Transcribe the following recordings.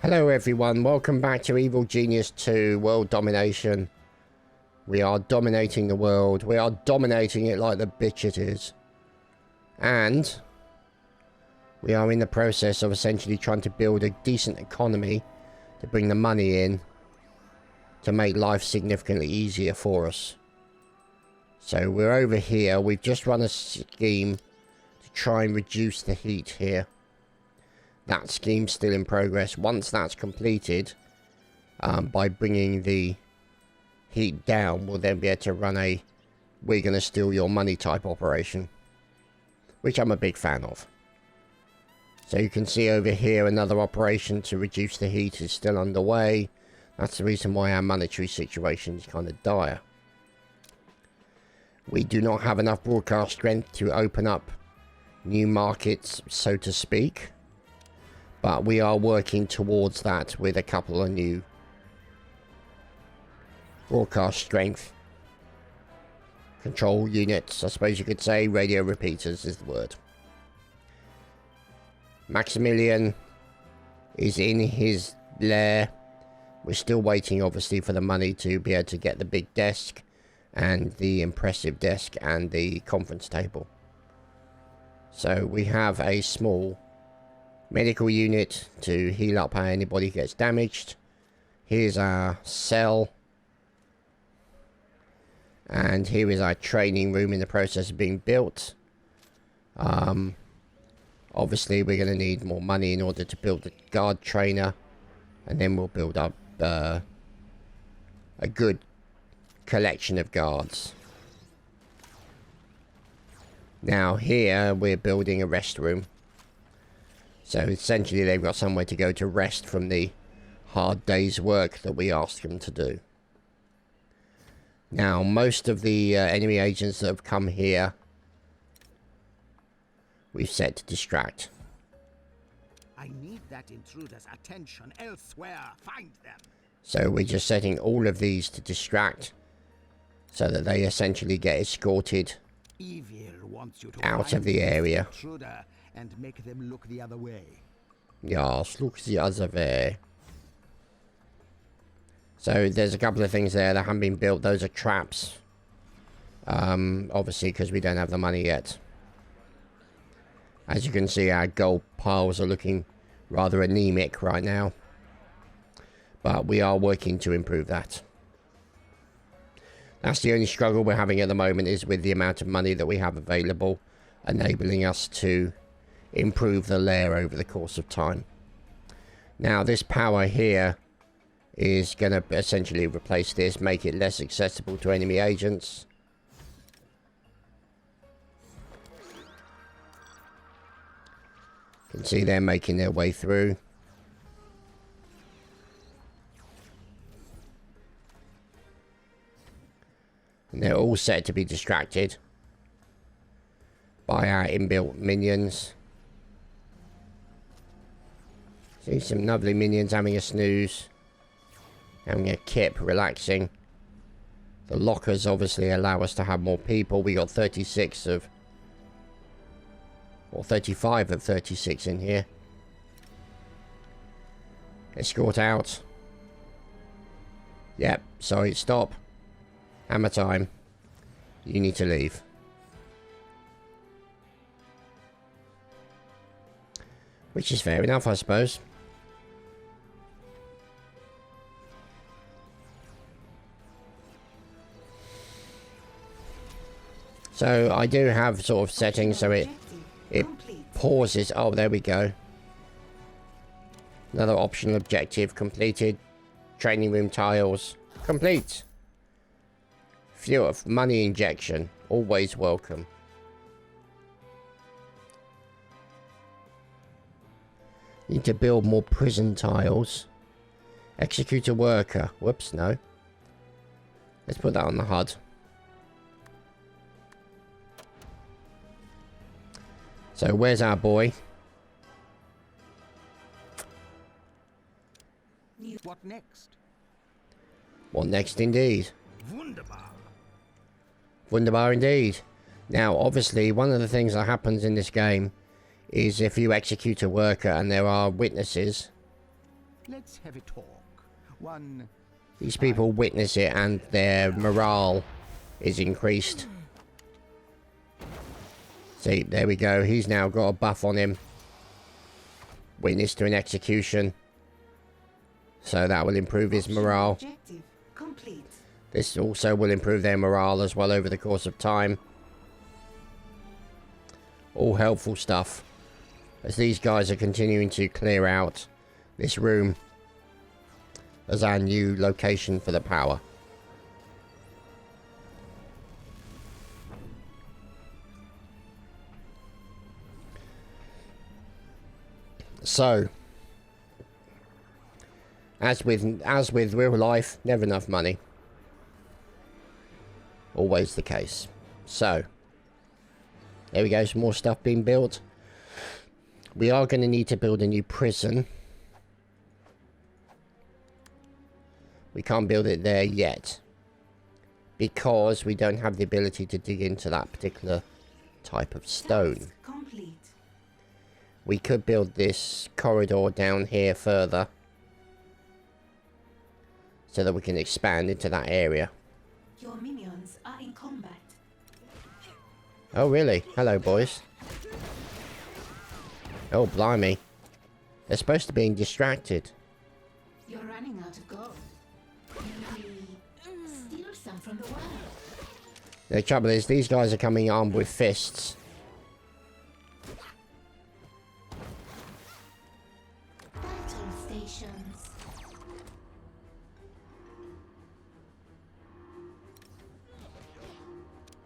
Hello everyone, welcome back to Evil Genius 2 World Domination. We are dominating the world. We are dominating it like the bitch it is. And we are in the process of essentially trying to build a decent economy to bring the money in to make life significantly easier for us. So we're over here. We've just run a scheme to try and reduce the heat here. That scheme's still in progress. Once that's completed, by bringing the heat down, we'll then be able to run a we're going to steal your money type operation, which I'm a big fan of. So you can see over here another operation to reduce the heat is still underway. That's the reason why our monetary situation is kind of dire. We do not have enough broadcast strength to open up new markets, so to speak. But we are working towards that with a couple of new broadcast strength control units, I suppose you could say. Radio repeaters is the word. Maximilian is in his lair. We're still waiting, obviously, for the money to be able to get the big desk and the impressive desk and the conference table. So we have a small medical unit to heal up how anybody gets damaged. Here's our cell. And here is our training room in the process of being built. Obviously we're going to need more money in order to build the guard trainer. And then we'll build up a good collection of guards. Now here we're building a rest room. So essentially they've got somewhere to go to rest from the hard day's work that we asked them to do. Now most of the enemy agents that have come here, we've set to distract. I need that intruder's attention elsewhere. Find them. So we're just setting all of these to distract so that they essentially get escorted Evil wants you to out find of the area. Intruder and make them look the other way. Yes, look the other way. So there's a couple of things there that haven't been built. Those are traps. Obviously because we don't have the money yet. As you can see, our gold piles are looking rather anemic right now. But we are working to improve that. That's the only struggle we're having at the moment, is with the amount of money that we have available, enabling us to improve the lair over the course of time. Now this power here is going to essentially replace this, make it less accessible to enemy agents. You can see they're making their way through. And they're all set to be distracted by our inbuilt minions. See some lovely minions having a snooze, having a kip, relaxing. The lockers obviously allow us to have more people. We got 36 of, or 35 of 36 in here. Escort out. Yep, sorry, stop. Hammer time. You need to leave. Which is fair enough, I suppose. So I do have sort of settings so it pauses. Oh, there we go. Another optional objective completed. Training room tiles complete. Fuel of money injection, always welcome. Need to build more prison tiles. Execute a worker. Whoops, no. Let's put that on the HUD. So where's our boy? What next? What next indeed? Wunderbar. Wunderbar indeed. Now, obviously, one of the things that happens in this game is if you execute a worker and there are witnesses, Let's have a talk. One. These people witness it and their morale is increased. See, there we go. He's now got a buff on him. Witness to an execution. So that will improve his morale. Objective complete. This also will improve their morale as well over the course of time. All helpful stuff. As these guys are continuing to clear out this room as our new location for the power. So, as with real life, never enough money. Always the case. So, there we go, some more stuff being built. We are going to need to build a new prison. We can't build it there yet, because we don't have the ability to dig into that particular type of stone. Complete. We could build this corridor down here further, so that we can expand into that area. Your minions are in combat. Oh really? Hello boys. Oh blimey. They're supposed to be distracted. You're running out of gold. Maybe steal some from the world. The trouble is, these guys are coming armed with fists. Battle stations.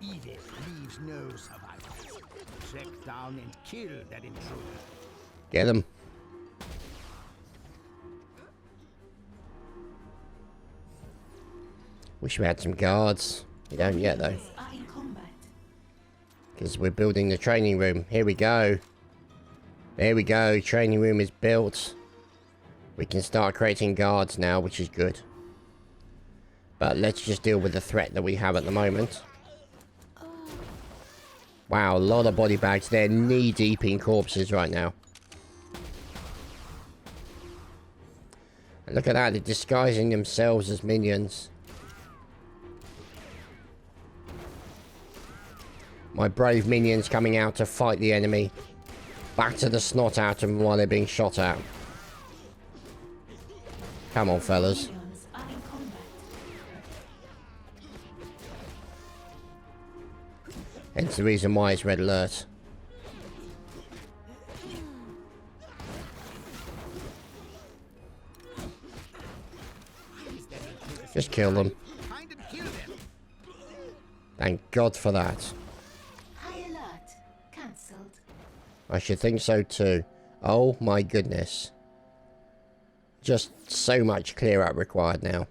Evil leaves no survivors. Track down and kill that intruder. Get them. Wish we had some guards. We don't yet though. Are in combat. Because we're building the training room. Here we go. There we go. Training room is built. We can start creating guards now, which is good. But let's just deal with the threat that we have at the moment. Wow, a lot of body bags. They're knee deep in corpses right now. And look at that. They're disguising themselves as minions. My brave minions coming out to fight the enemy. Batter the snot out of them while they're being shot at. Come on, fellas. Minions are in combat. Hence the reason why it's red alert. Just kill them. Find and kill them. Thank God for that. High alert. Cancelled. I should think so too. Oh my goodness. Just so much clear up required now.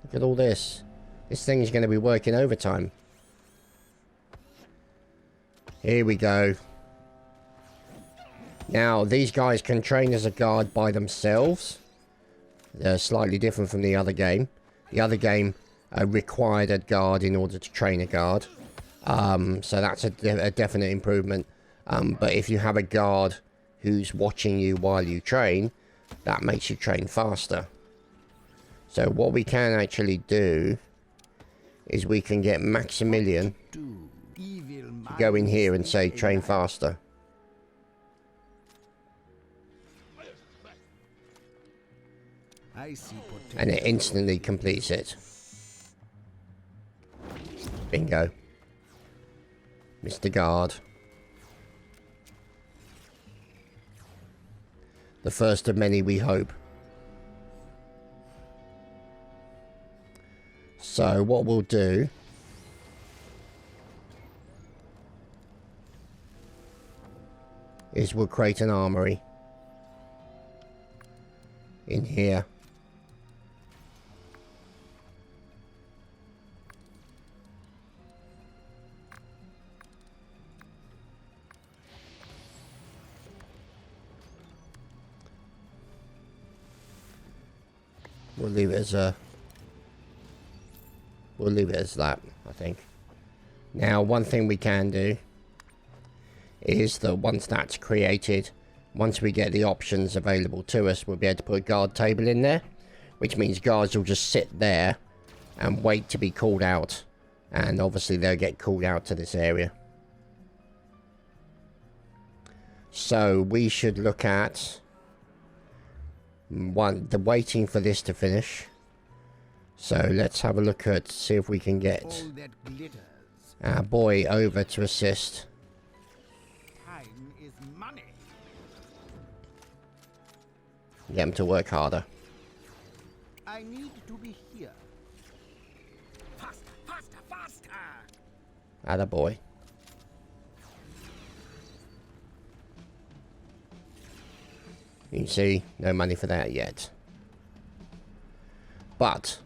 Look at all this. This thing's going to be working overtime. Here we go. Now, these guys can train as a guard by themselves. They're slightly different from the other game. The other game required a guard in order to train a guard. So that's a definite improvement. But if you have a guard who's watching you while you train, that makes you train faster. So what we can actually do is we can get Maximilian to go in here and say train faster. I see potential. And it instantly completes it. Bingo. Mr. Guard. The first of many, we hope. So what we'll do is we'll create an armory in here. We'll leave it as a... We'll leave it as that, I think. Now, one thing we can do is that once that's created, once we get the options available to us, we'll be able to put a guard table in there, which means guards will just sit there and wait to be called out, and obviously they'll get called out to this area. So we should look at the waiting for this to finish. So let's have a look at, see if we can get All that glitters. our boy over to assist. Time is money. Get him to work harder. I need to be here. Faster, faster, faster! Atta boy. You can see, no money for that yet. But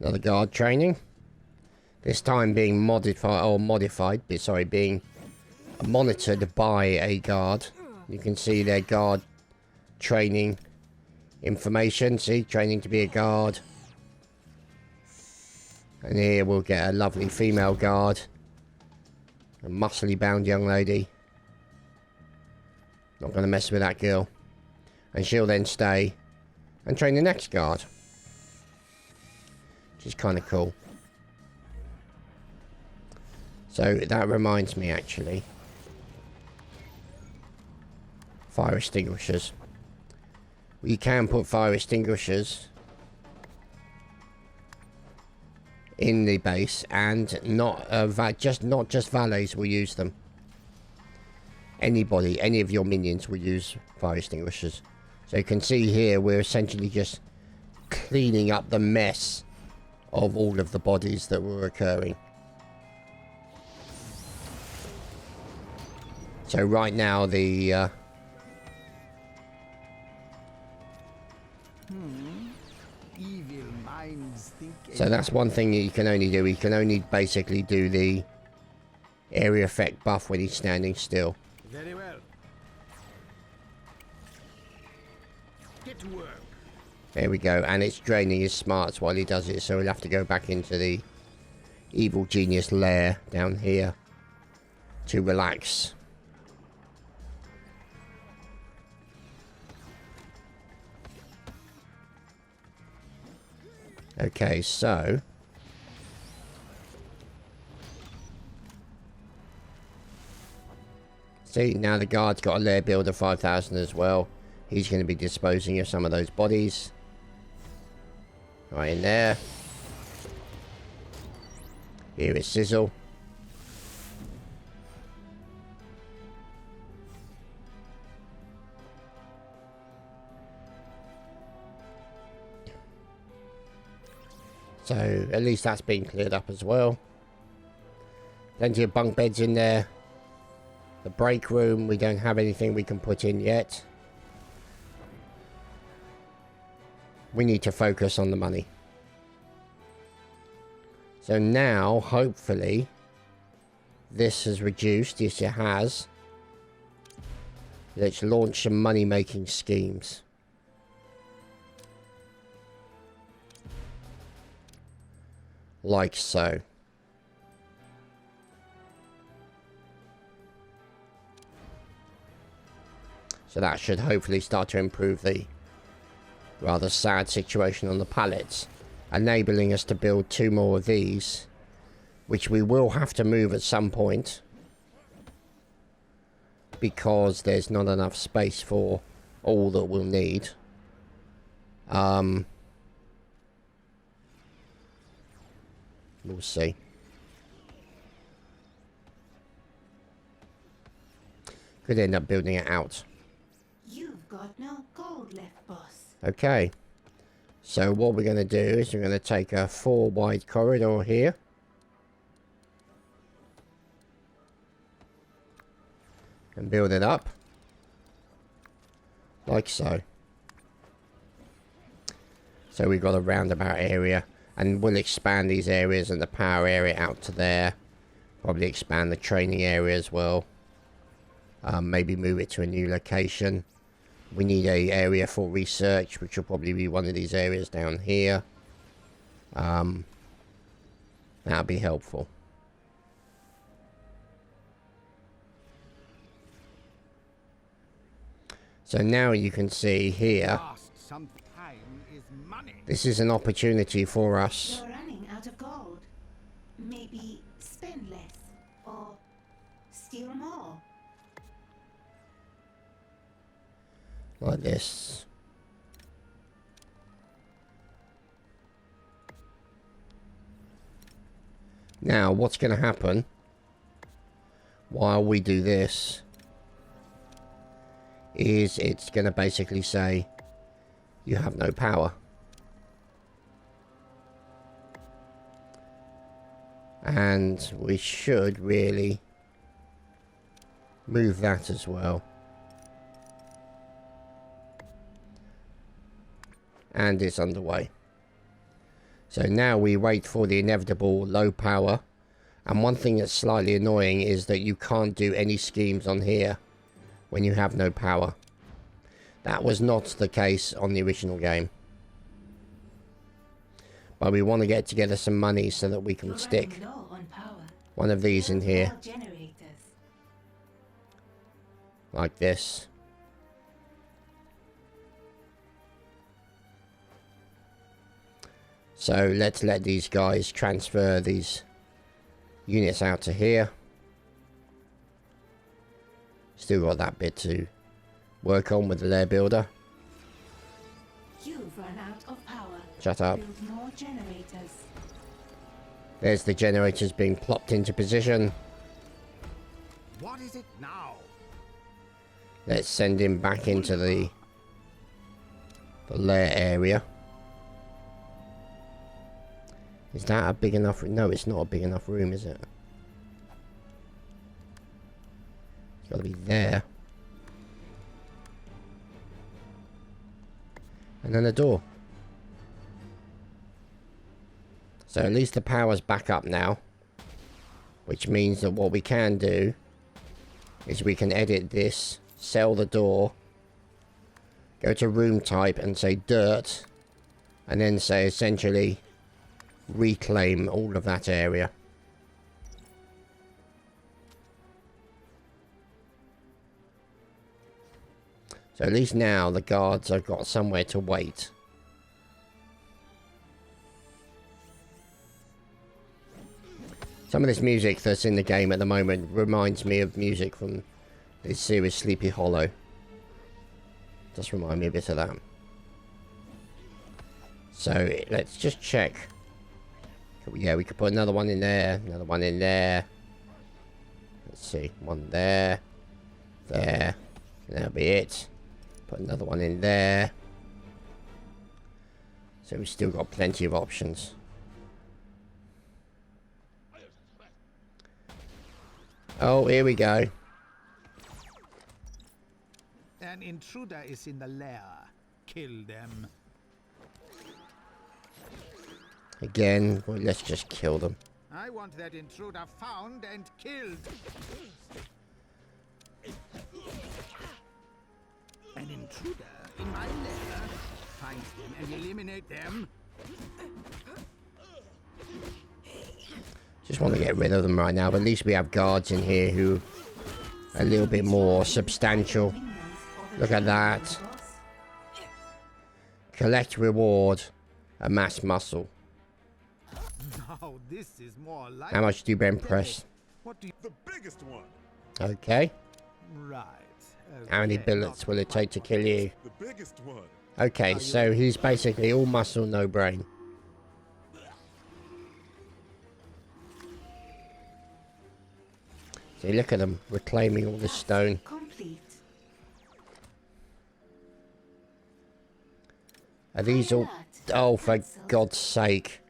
another guard training. This time being modified, being monitored by a guard. You can see their guard training information. See, training to be a guard. And here we'll get a lovely female guard. A muscly bound young lady. Not going to mess with that girl. And she'll then stay and train the next guard. Which is kind of cool. So that reminds me, actually. Fire extinguishers. You can put fire extinguishers in the base, and not just valets will use them. Anybody, any of your minions will use fire extinguishers. So you can see here we're essentially just cleaning up the mess of all of the bodies that were occurring. So right now the Evil minds think. so that's one thing that you can only do. You can only basically do the area effect buff when he's standing still. Very well. Get to work. There we go, and it's draining his smarts while he does it, so we'll have to go back into the evil genius lair down here to relax. Okay, so see, now the guard's got a lair build of 5,000 as well. He's going to be disposing of some of those bodies. Right in there. Here is Sizzle. So at least that's been cleared up as well. Plenty of bunk beds in there. The break room, we don't have anything we can put in yet. We need to focus on the money. So now, hopefully, this has reduced. Yes, it has. Let's launch some money-making schemes. Like so. So that should hopefully start to improve the rather sad situation on the pallets, enabling us to build 2 more of these, which we will have to move at some point because there's not enough space for all that we'll need. We'll see. Could end up building it out. You've got no gold left, boss. Okay, so what we're going to do is we're going to take a 4 wide corridor here. And build it up. Like so. So we've got a roundabout area. And we'll expand these areas and the power area out to there. Probably expand the training area as well. Maybe move it to a new location. We need a area for research, which will probably be one of these areas down here. That'll be helpful. So now you can see here, Lost some time is money. this is an opportunity for us. You're running out of gold. Maybe spend less or steal more. Like this. Now, what's going to happen while we do this is it's going to basically say you have no power. And we should really move that as well. And it's underway. So now we wait for the inevitable low power. And one thing that's slightly annoying is that you can't do any schemes on here when you have no power. That was not the case on the original game. But we want to get together some money so that we can You're stick running low on power. one of these in here. More generators. Like this. So let's let these guys transfer these units out to here. Still got that bit to work on with the lair builder. You've run out of power. Shut up. Build more generators. There's the generators being plopped into position. What is it now? Let's send him back into the lair area. Is that a big enough? No, it's not a big enough room, is it? It's got to be there. And then a door. So at least the power's back up now. Which means that what we can do is we can edit this, sell the door, go to room type and say dirt, and then say essentially reclaim all of that area. So at least now the guards have got somewhere to wait. Some of this music that's in the game at the moment reminds me of music from the series Sleepy Hollow. Just remind me a bit of that. So let's just check. Yeah, we could put another one in there, another one in there. Let's see, one there, there, and that'll be it. Put another one in there. So we've still got plenty of options. Oh, here we go. An intruder is in the lair. Kill them. Again, well, let's just kill them. I want that intruder found and killed. An intruder in my lair. Find them and eliminate them. Just want to get rid of them right now, but at least we have guards in here who are a little bit more substantial. Look at that. Collect reward. Amass muscle. Now this is more like. How much do Ben press? What do you? The biggest one. Okay. Right. How many okay, bullets not will it take to kill you? The biggest one. Okay, so he's basically all muscle, no brain. See, look at them reclaiming all this stone. Complete. Are these all... Oh, for God's sake.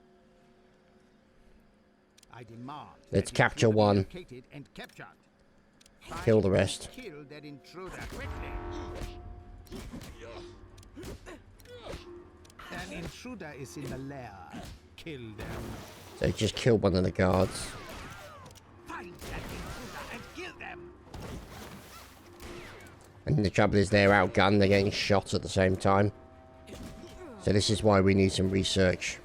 I demand. Let's that capture intruder be one. located and captured. Kill Find the and rest. Kill that intruder quickly. An intruder is in the lair. Kill them. So just kill one of the guards. Find that intruder and kill them. And the trouble is they're outgunned, they're getting shot at the same time. So this is why we need some research.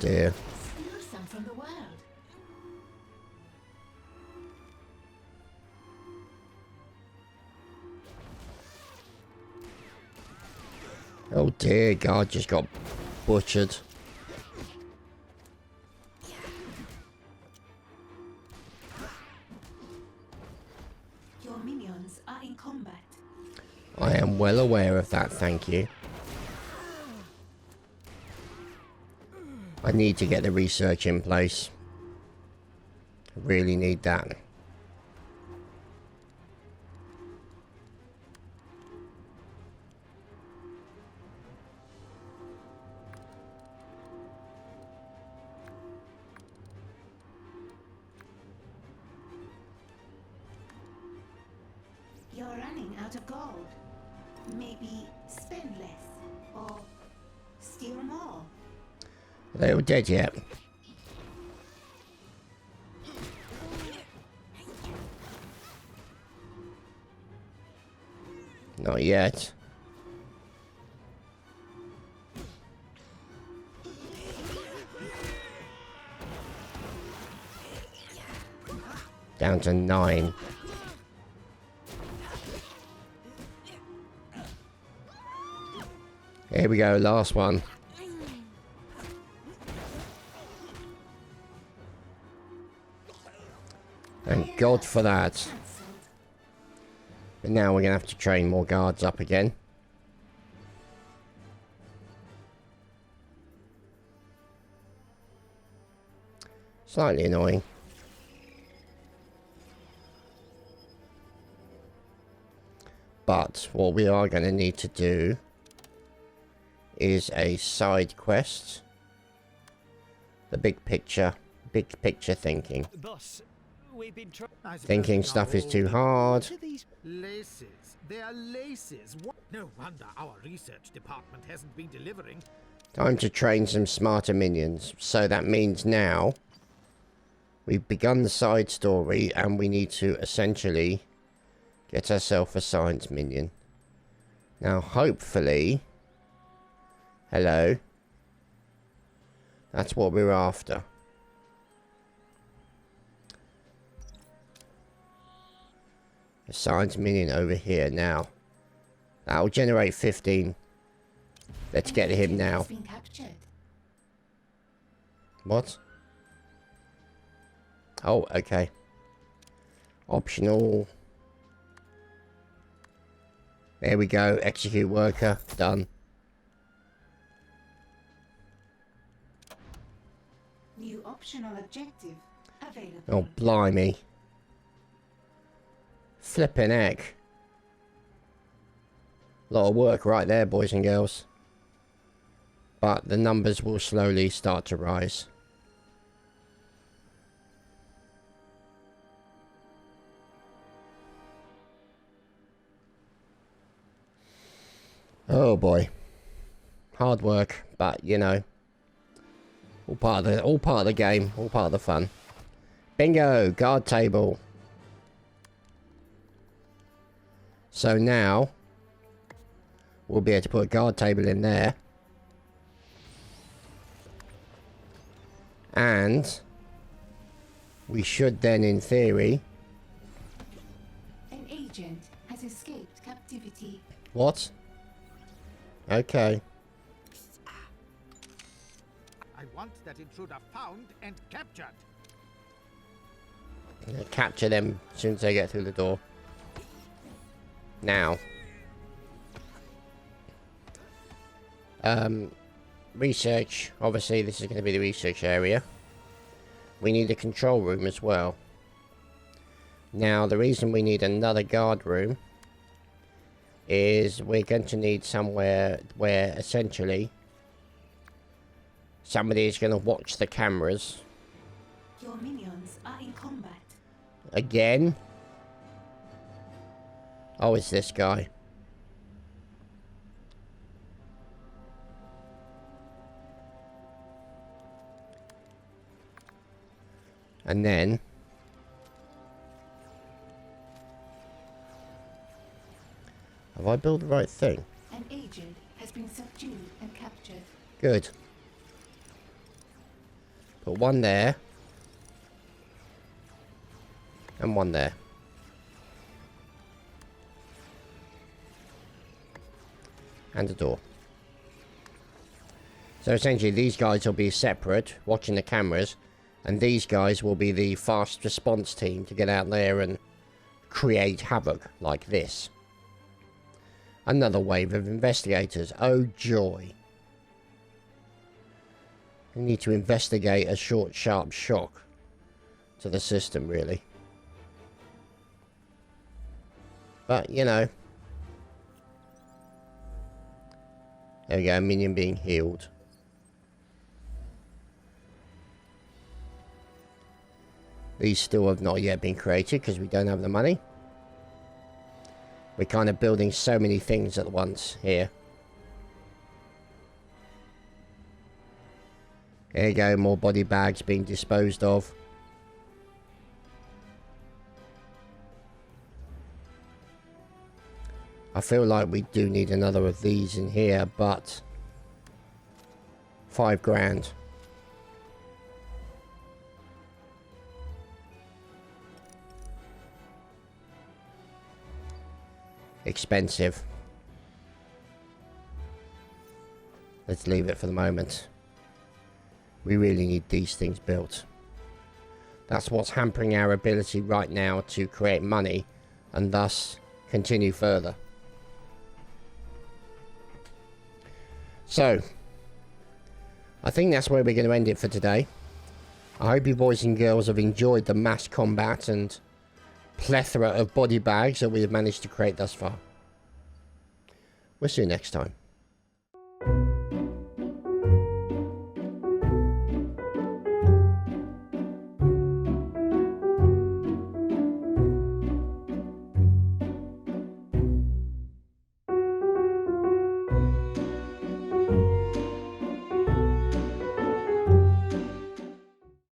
dear. Steal some from the world. Oh dear, God just got butchered. Your minions are in combat. I am well aware of that, thank you. I need to get the research in place. I really need that. You're running out of gold. Maybe spend less or steal more. Are they all dead yet? Not yet. Down to 9. Here we go, last one. Thank God for that. But now we're going to have to train more guards up again. Slightly annoying. But what we are going to need to do is a side quest. The big picture thinking. Boss, we've been Thinking stuff is too hard. Laces. They are laces. What? No wonder our research department hasn't been delivering. Time to train some smarter minions. So that means now we've begun the side story and we need to essentially get ourselves a science minion. Now hopefully... Hello. That's what we're after. A science minion over here now. That'll generate 15. Let's get him now. Has been captured. What? Oh, okay. Optional. There we go. Execute worker. Done. New optional objective available. Oh, blimey. Flippin' heck. Lot of work right there, boys and girls. But the numbers will slowly start to rise. Oh boy. Hard work, but you know. All part of the game, all part of the fun. Bingo, guard table. So now we'll be able to put a guard table in there. And we should then, in theory... An agent has escaped captivity. What? Okay. I want that intruder found and captured. I'm gonna capture them as soon as they get through the door. Now. Research. Obviously, this is going to be the research area. We need a control room as well. Now, the reason we need another guard room is we're going to need somewhere where, essentially, somebody is going to watch the cameras. Your minions are in combat. Again? Oh, it's this guy. And then... Have I built the right thing? An agent has been subdued and captured. Good. Put one there. And one there. And a door. So essentially these guys will be separate, watching the cameras. And these guys will be the fast response team to get out there and create havoc like this. Another wave of investigators. Oh joy. We need to investigate a short, sharp shock to the system, really. But, you know. There we go, minion being healed. These still have not yet been created because we don't have the money. We're kind of building so many things at once here. There you go, more body bags being disposed of. I feel like we do need another of these in here, but $5 grand. Expensive. Let's leave it for the moment. We really need these things built. That's what's hampering our ability right now to create money and thus continue further. So, I think that's where we're going to end it for today. I hope you boys and girls have enjoyed the mass combat and plethora of body bags that we have managed to create thus far. We'll see you next time.